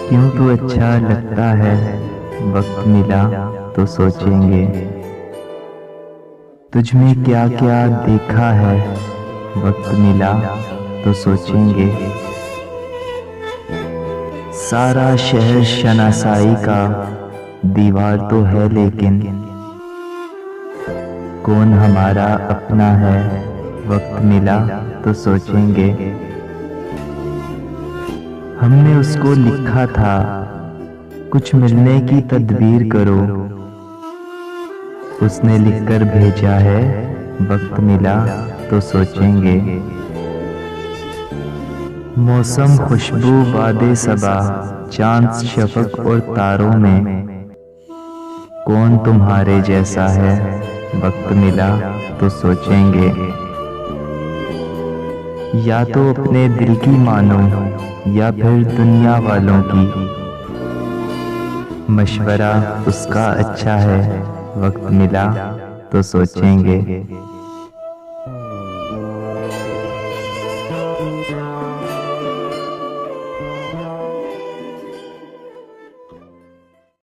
क्यों तू अच्छा लगता है, वक्त मिला तो सोचेंगे। तुझ में क्या क्या देखा है, वक्त मिला तो सोचेंगे। सारा शहर शनासाई का दीवार तो है, लेकिन कौन हमारा अपना है, वक्त मिला तो सोचेंगे। हमने उसको लिखा था, कुछ मिलने की तदबीर करो। उसने लिखकर भेजा है, वक्त मिला तो सोचेंगे। मौसम, खुशबू, वादे सबा, चांद, शफक और तारों में कौन तुम्हारे जैसा है, वक्त मिला तो सोचेंगे। या तो अपने दिल की मानो या फिर दुनिया वालों की, मशवरा उसका अच्छा है, वक्त मिला तो सोचेंगे।